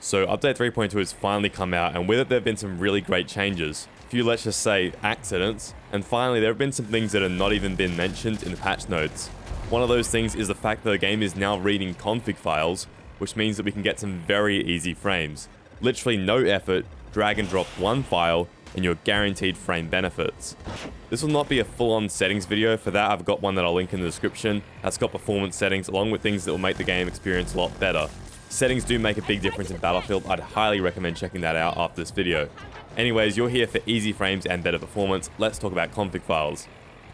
So update 3.2 has finally come out, and with it there have been some really great changes. A few, let's just say, accidents, and finally there have been some things that have not even been mentioned in the patch notes. One of those things is the fact that the game is now reading config files, which means that we can get some very easy frames. Literally no effort, drag and drop one file, and you're guaranteed frame benefits. This will not be a full-on settings video. For that, I've got one that I'll link in the description. That's got performance settings along with things that will make the game experience a lot better. Settings do make a big difference in Battlefield. I'd highly recommend checking that out after this video. Anyways, you're here for easy frames and better performance. Let's talk about config files.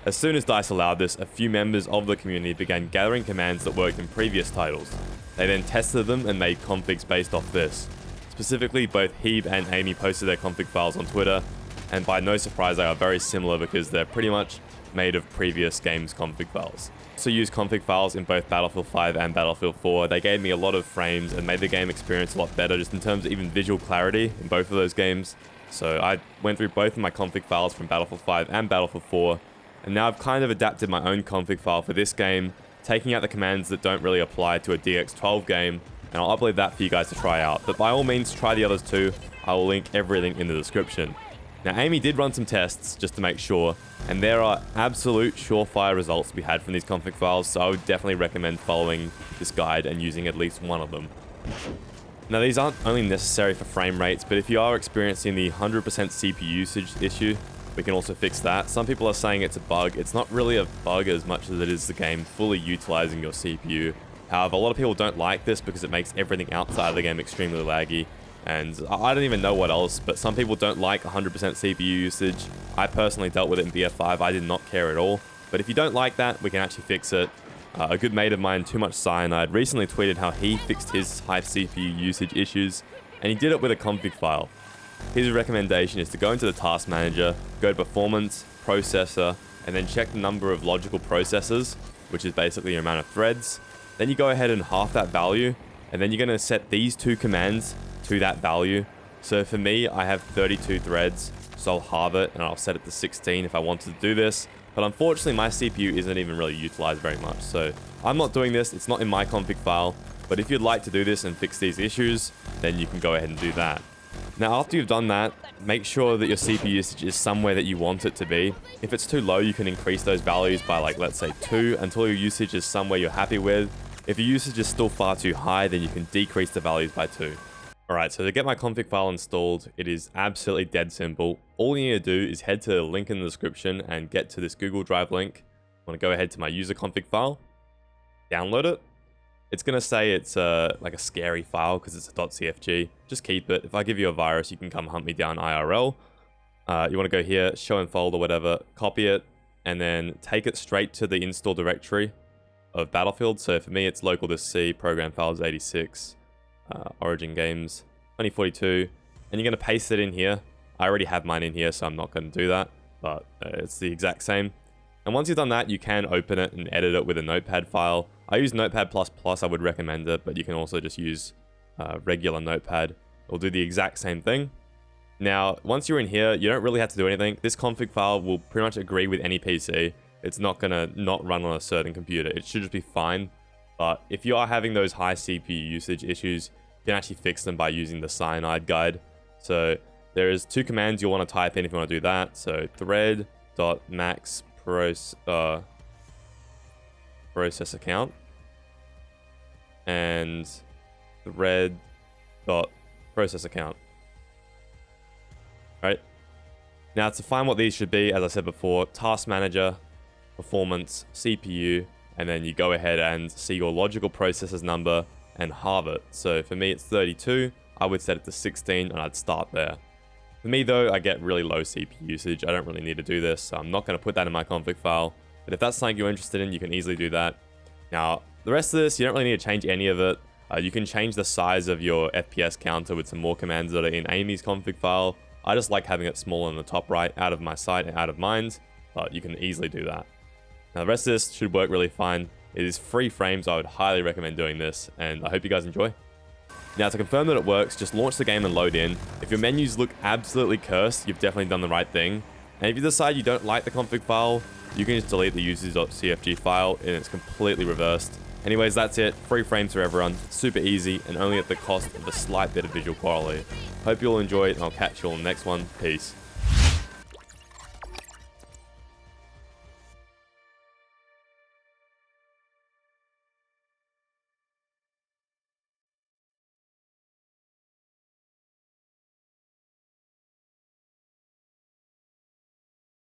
As soon as DICE allowed this, a few members of the community began gathering commands that worked in previous titles. They then tested them and made configs based off this. Specifically, both Hieb and Aimy posted their config files on Twitter, and by no surprise they are very similar because they're pretty much made of previous games' config files. So use config files in both Battlefield 5 and Battlefield 4. They gave me a lot of frames and made the game experience a lot better just in terms of even visual clarity in both of those games. So I went through both of my config files from Battlefield 5 and Battlefield 4, and now I've kind of adapted my own config file for this game, taking out the commands that don't really apply to a DX12 game, and I'll upload that for you guys to try out. But by all means, try the others too. I will link everything in the description. Now, Aimy did run some tests just to make sure, and there are absolute surefire results to be had from these config files, so I would definitely recommend following this guide and using at least one of them. Now, these aren't only necessary for frame rates, but if you are experiencing the 100% CPU usage issue, we can also fix that. Some people are saying it's a bug. It's not really a bug as much as it is the game fully utilizing your CPU. However, a lot of people don't like this because it makes everything outside of the game extremely laggy. And I don't even know what else, but some people don't like 100% CPU usage. I personally dealt with it in BF5. I did not care at all. But if you don't like that, we can actually fix it. A good mate of mine, Too Much Cyanide, recently tweeted how he fixed his high CPU usage issues, and he did it with a config file. His recommendation is to go into the task manager, go to performance, processor, and then check the number of logical processors, which is basically your amount of threads. Then you go ahead and half that value, and then you're going to set these two commands to that value. So for me, I have 32 threads, so I'll halve it and I'll set it to 16 if I wanted to do this. But unfortunately, my CPU isn't even really utilized very much, so I'm not doing this. It's not in my config file. But if you'd like to do this and fix these issues, then you can go ahead and do that. Now, after you've done that, make sure that your CPU usage is somewhere that you want it to be. If it's too low, you can increase those values by, like, let's say 2 until your usage is somewhere you're happy with. If your usage is still far too high, then you can decrease the values by 2. Alright, so to get my config file installed, it is absolutely dead simple. All you need to do is head to the link in the description and get to this Google Drive link. I want to go ahead to my user config file, download it. It's going to say it's like a scary file because it's a .cfg. Just keep it. If I give you a virus, you can come hunt me down IRL. You want to go here, show and fold or whatever, copy it, and then take it straight to the install directory of Battlefield. So for me, it's local disk C, program files 86. Origin Games 2042, and you're going to paste it in here. I already have mine in here, so I'm not going to do that, but it's the exact same. And once you've done that, you can open it and edit it with a notepad file. I use Notepad++, I would recommend it, but you can also just use regular Notepad. It'll do the exact same thing. Now, once you're in here, you don't really have to do anything. This config file will pretty much agree with any PC. It's not going to not run on a certain computer. It should just be fine. But if you are having those high CPU usage issues, you can actually fix them by using the Cyanide guide. So there is 2 commands you'll want to type in if you want to do that. So thread.max process account and thread.process account. Right? Now to find what these should be, as I said before, task manager, performance, CPU, and then you go ahead and see your logical processors number and halve it. So for me, it's 32. I would set it to 16 and I'd start there. For me though, I get really low CPU usage. I don't really need to do this, so I'm not going to put that in my config file. But if that's something you're interested in, you can easily do that. Now, the rest of this, you don't really need to change any of it. You can change the size of your FPS counter with some more commands that are in Aimy's config file. I just like having it small on the top right, out of my sight and out of mind, but you can easily do that. Now, the rest of this should work really fine. It is free frames. I would highly recommend doing this, and I hope you guys enjoy. Now, to confirm that it works, just launch the game and load in. If your menus look absolutely cursed, you've definitely done the right thing. And if you decide you don't like the config file, you can just delete the users.cfg file, and it's completely reversed. Anyways, that's it. Free frames for everyone. Super easy and only at the cost of a slight bit of visual quality. Hope you all enjoy it, and I'll catch you all in the next one. Peace.